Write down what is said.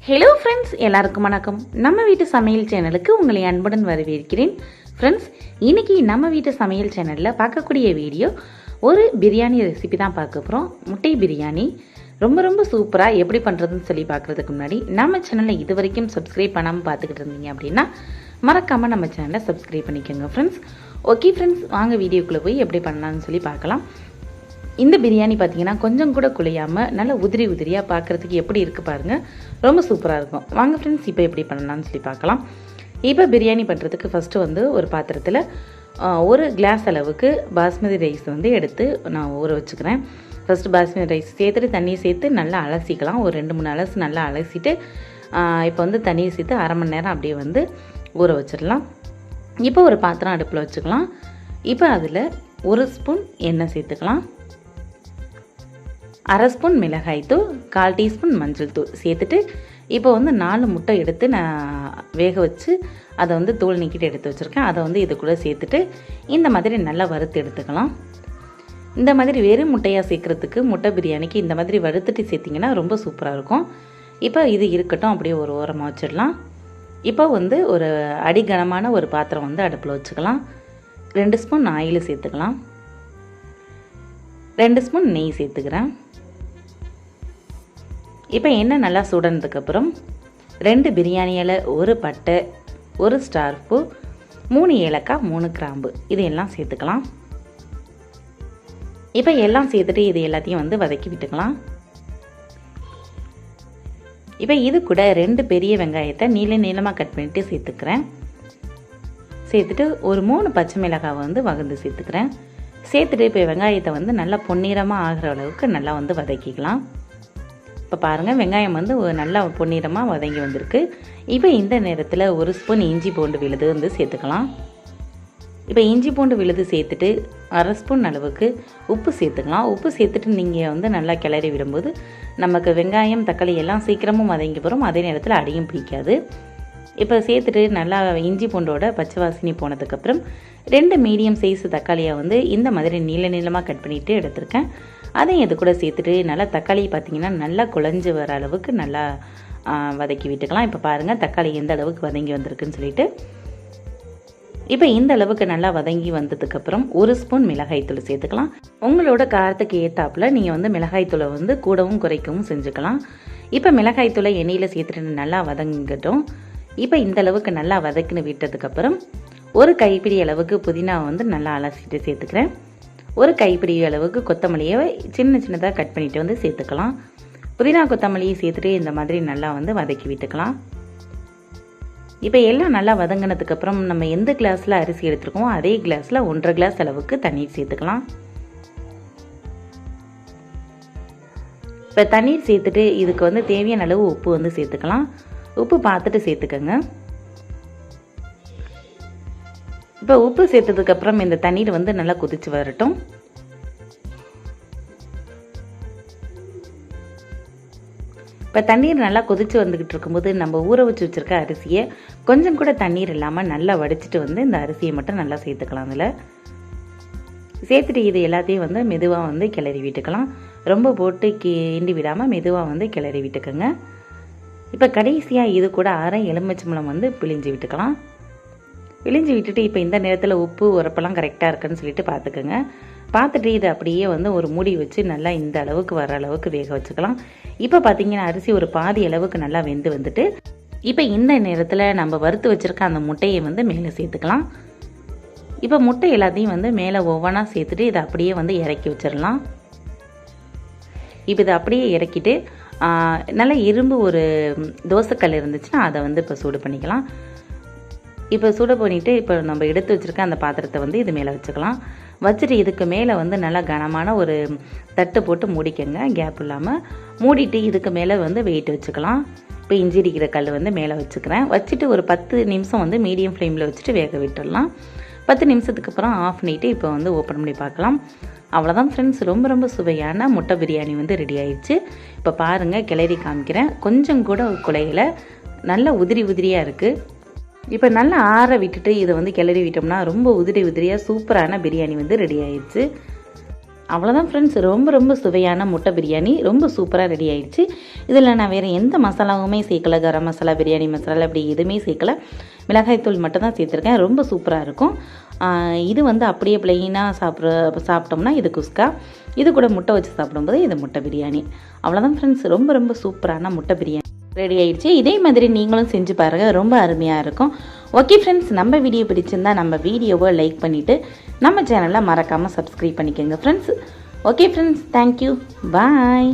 Hello friends, எல்லாருக்கும் வணக்கம். நம்ம வீட்டு சமையல் சேனலுக்கு உங்களை அன்புடன் வரவேற்கிறேன். ஃப்ரெண்ட்ஸ், இன்னைக்கு நம்ம வீட்டு சமையல் சேனலில் பார்க்கக்கூடிய வீடியோ ஒரு பிரியாணி ரெசிபி தான் பார்க்க போகிறோம். முட்டை பிரியாணி ரொம்ப ரொம்ப சூப்பராக எப்படி பண்ணுறதுன்னு சொல்லி பார்க்குறதுக்கு முன்னாடி நம்ம சேனலை இது வரைக்கும் சப்ஸ்கிரைப் பண்ணாமல் பார்த்துக்கிட்டு இருந்தீங்க அப்படின்னா மறக்காமல் நம்ம சேனலை சப்ஸ்கிரைப் பண்ணிக்கோங்க ஃப்ரெண்ட்ஸ். ஓகே ஃப்ரெண்ட்ஸ், வாங்க வீடியோக்குள்ளே போய் எப்படி பண்ணலான்னு சொல்லி பார்க்கலாம். இந்த பிரியாணி பார்த்தீங்கன்னா கொஞ்சம் கூட குழையாமல் நல்லா உதிரி உதிரியாக பார்க்குறதுக்கு எப்படி இருக்குது பாருங்கள், ரொம்ப சூப்பராக இருக்கும். வாங்க ஃப்ரெண்ட்ஸ், இப்போ எப்படி பண்ணலான்னு சொல்லி பார்க்கலாம். இப்போ பிரியாணி பண்ணுறதுக்கு ஃபஸ்ட்டு ஒரு பாத்திரத்தில் ஒரு கிளாஸ் அளவுக்கு பாஸ்மதி ரைஸ் எடுத்து நான் ஊற வச்சுக்கிறேன். ஃபஸ்ட்டு பாஸ்மதி ரைஸ் சேர்த்துட்டு தண்ணியை சேர்த்து நல்லா அலசிக்கலாம். ஒரு 2-3 அலசு நல்லா அலசிட்டு இப்போ தண்ணியை சேர்த்து அரை மணி நேரம் அப்படியே ஊற வச்சிடலாம். இப்போ ஒரு பாத்திரம் அடுப்பில் வச்சுக்கலாம். இப்போ அதில் 1 ஸ்பூன் எண்ணெய் சேர்த்துக்கலாம். 1/2 ஸ்பூன் மிளகாய்த்தூள், 1/4 டீஸ்பூன் மஞ்சள் தூள் சேர்த்துட்டு இப்போ 4 முட்டை எடுத்து நான் வேக வச்சு அதை தூள் நீக்கிட்டு எடுத்து வச்சுருக்கேன். அதை இது கூட சேர்த்துட்டு இந்த மாதிரி நல்லா வறுத்து எடுத்துக்கலாம். இந்த மாதிரி வெறும் முட்டையாக சேர்க்குறதுக்கு முட்டை பிரியாணிக்கு இந்த மாதிரி வறுத்துட்டு சேர்த்திங்கன்னா ரொம்ப சூப்பராக இருக்கும். இப்போ இது இருக்கட்டும், அப்படியே ஒரு ஓரமாக வச்சிடலாம். இப்போ ஒரு அடிகனமான ஒரு பாத்திரம் அடுப்பில் வச்சுக்கலாம். 2 ஸ்பூன் ஆயில் சேர்த்துக்கலாம். 2 ஸ்பூன் நெய் சேர்த்துக்கிறேன். இப்போ எண்ணெய் நல்லா சுடனதுக்கப்புறம் 2 பிரியாணி இலை, 1 பட்டை, 1 ஸ்டார் பூ, 3 ஏலக்காய், 3 கிராம்பு இதையெல்லாம் சேர்த்துக்கலாம். இப்போ எல்லாம் சேர்த்துட்டு இது எல்லாத்தையும் வதக்கி விட்டுக்கலாம். இப்போ இது கூட 2 பெரிய வெங்காயத்தை நீளமாக கட் பண்ணிட்டு சேர்த்துக்கிறேன். சேர்த்துட்டு ஒரு 3 பச்சை மிளகாய் வகுந்து சேர்த்துக்கிறேன். சேர்த்துட்டு இப்போ வெங்காயத்தை நல்லா பொன்னிறமாக ஆகிற அளவுக்கு நல்லா வதக்கிக்கலாம். இப்போ பாருங்கள், வெங்காயம் நல்லா பொன்னிறமாக வதங்கி வந்திருக்கு. இப்போ இந்த நேரத்தில் 1 ஸ்பூன் இஞ்சி பூண்டு விழுது சேர்த்துக்கலாம். இப்போ இஞ்சி பூண்டு விழுது சேர்த்துட்டு 1/2 ஸ்பூன் அளவுக்கு உப்பு சேர்த்துக்கலாம். உப்பு சேர்த்துட்டு நீங்கள் நல்லா கிளறி விடும்போது நமக்கு வெங்காயம் தக்காளி எல்லாம் சீக்கிரமும் வதங்கி போகிறோம், அதே நேரத்தில் அடியும் பிடிக்காது. இப்போ சேர்த்துட்டு நல்லா இஞ்சி பூண்டோட பச்சை வாசனை போனதுக்கப்புறம் 2 மீடியம் சைஸ் தக்காளியை இந்த மாதிரி நீளமாக கட் பண்ணிவிட்டு எடுத்திருக்கேன். அதையும் இது கூட சேர்த்துட்டு நல்லா தக்காளி பார்த்திங்கன்னா நல்லா குழஞ்சி வர அளவுக்கு நல்லா வதக்கி விட்டுக்கலாம். இப்போ பாருங்கள், தக்காளி எந்த அளவுக்கு வதங்கி வந்திருக்குன்னு சொல்லிட்டு இப்போ இந்த அளவுக்கு நல்லா வதங்கி வந்ததுக்கப்புறம் 1 ஸ்பூன் மிளகாய்த்தூள் சேர்த்துக்கலாம். உங்களோட காரத்துக்கு ஏற்றாப்புல நீங்கள் மிளகாய்த்தூளை கூடவும் குறைக்கவும் செஞ்சுக்கலாம். இப்போ மிளகாய்த்தூளை எண்ணெயில் சேர்த்துட்டு நல்லா வதங்கட்டும். இப்போ இந்த அளவுக்கு நல்லா வதக்கின்னு விட்டதுக்கப்புறம் 1 கைப்பிடி அளவுக்கு புதினா நல்லா அலசிட்டு சேர்த்துக்கிறேன். 1 கைப்பிடி அளவுக்கு கொத்தமல்லியை சின்னதாக கட் பண்ணிவிட்டு சேர்த்துக்கலாம். புதினா கொத்தமல்லியை சேர்த்துட்டு இந்த மாதிரி நல்லா வதக்கி விட்டுக்கலாம். இப்போ எல்லாம் நல்லா வதங்கினதுக்கப்புறம் நம்ம எந்த கிளாஸில் அரிசி எடுத்துருக்கோமோ அதே கிளாஸில் 1/2 கிளாஸ் அளவுக்கு தண்ணீர் சேர்த்துக்கலாம். இப்போ தண்ணீர் சேர்த்துட்டு இதுக்கு தேவையான அளவு உப்பு சேர்த்துக்கலாம். உப்பு பார்த்துட்டு சேர்த்துக்கோங்க. இப்போ உப்பு சேர்த்ததுக்கப்புறம் இந்த தண்ணீர் நல்லா கொதிச்சு வரட்டும். இப்போ தண்ணீர் நல்லா கொதிச்சு வந்துக்கிட்டு இருக்கும்போது நம்ம ஊற வச்சு வச்சுருக்க அரிசியை கொஞ்சம் கூட தண்ணீர் இல்லாமல் நல்லா வடிச்சிட்டு இந்த அரிசியை மட்டும் நல்லா சேர்த்துக்கலாம். அதில் சேர்த்துட்டு இது எல்லாத்தையும் மெதுவாக கிளறி விட்டுக்கலாம். ரொம்ப போட்டு கிண்டி விடாமல் மெதுவாக கிளறி விட்டுக்கோங்க. இப்போ கடைசியாக இது கூட அரை எலுமிச்சம்பழம் பிழிஞ்சு விட்டுக்கலாம். பிழிஞ்சு விட்டுட்டு இப்போ இந்த நேரத்தில் உப்பு உரப்பெல்லாம் கரெக்டாக இருக்குன்னு சொல்லிட்டு பார்த்துக்கோங்க. பார்த்துட்டு இதை அப்படியே ஒரு மூடி வச்சு நல்லா இந்த அளவுக்கு வர அளவுக்கு வேக வச்சுக்கலாம். இப்போ பார்த்தீங்கன்னா அரிசி ஒரு பாதி அளவுக்கு நல்லா வந்துட்டு இப்போ இந்த நேரத்தில் நம்ம வறுத்து வச்சுருக்க அந்த முட்டையை மேலே சேர்த்துக்கலாம். இப்போ முட்டை எல்லாத்தையும் மேலே ஒவ்வொன்றா சேர்த்துட்டு இதை அப்படியே இறக்கி வச்சிடலாம். இப்போ இதை அப்படியே இறக்கிட்டு நல்லா இரும்பு ஒரு தோசைக்கல் இருந்துச்சுன்னா அதை இப்போ சூடு பண்ணிக்கலாம். இப்போ சூடு பண்ணிவிட்டு இப்போ நம்ம எடுத்து வச்சுருக்க அந்த பாத்திரத்தை இது மேலே வச்சுக்கலாம். வச்சுட்டு இதுக்கு மேலே நல்லா கனமான ஒரு தட்டு போட்டு மூடிக்கங்க, கேப் இல்லாமல் மூடிட்டு இதுக்கு மேலே வெயிட் வச்சுக்கலாம். இப்போ இஞ்சி அடிக்கிற கல் மேலே வச்சுக்கிறேன். வச்சுட்டு ஒரு 10 நிமிஷம் மீடியம் ஃப்ளேமில் வச்சுட்டு வேக விட்டுடலாம். 10 நிமிஷத்துக்கு அப்புறம் ஆஃப் பண்ணிவிட்டு இப்போ ஓப்பன் பண்ணி பார்க்கலாம். அவ்வளோதான் ஃப்ரெண்ட்ஸ், ரொம்ப ரொம்ப சுவையான முட்டை பிரியாணி ரெடி ஆயிடுச்சு. இப்போ பாருங்கள், கிளறி காமிக்கிறேன். கொஞ்சம் கூட குலையில நல்லா உதிரி உதிரியாக இருக்குது. இப்போ நல்லா ஆற விட்டுட்டு இதை கிளறி விட்டோம்னா ரொம்ப உதிரி உதிரியாக சூப்பரான பிரியாணி ரெடி ஆயிடுச்சு. அவ்வளோதான் ஃப்ரெண்ட்ஸ், ரொம்ப ரொம்ப சுவையான முட்டை பிரியாணி ரொம்ப சூப்பராக ரெடி ஆயிடுச்சு. இதில் நான் வேறு எந்த மசாலாவுமே சேர்க்கல, கரம் மசாலா, பிரியாணி மசாலா அப்படி எதுவுமே சேர்க்கல, மிளகாய்த்தூள் மட்டும் தான் சேர்த்துருக்கேன். ரொம்ப சூப்பராக இருக்கும். இது வந்து அப்படியே ப்ளெயினாக சாப்பிட்டோம்னா இது குஸ்கா, இது கூட முட்டை வச்சு சாப்பிடும்போது இது முட்டை பிரியாணி. அவ்வளோதான் ஃப்ரெண்ட்ஸ், ரொம்ப ரொம்ப சூப்பரான முட்டை பிரியாணி ரெடி ஆயிடுச்சு. இதே மாதிரி நீங்களும் செஞ்சு பாருங்கள், ரொம்ப அருமையாக இருக்கும். ஓகே ஃப்ரெண்ட்ஸ், நம்ம வீடியோ பிடிச்சிருந்தா நம்ம வீடியோவை லைக் பண்ணிவிட்டு நம்ம சேனலை மறக்காமல் சப்ஸ்கிரைப் பண்ணிக்கோங்க ஃப்ரெண்ட்ஸ். ஓகே ஃப்ரெண்ட்ஸ், தேங்க்யூ, பாய்.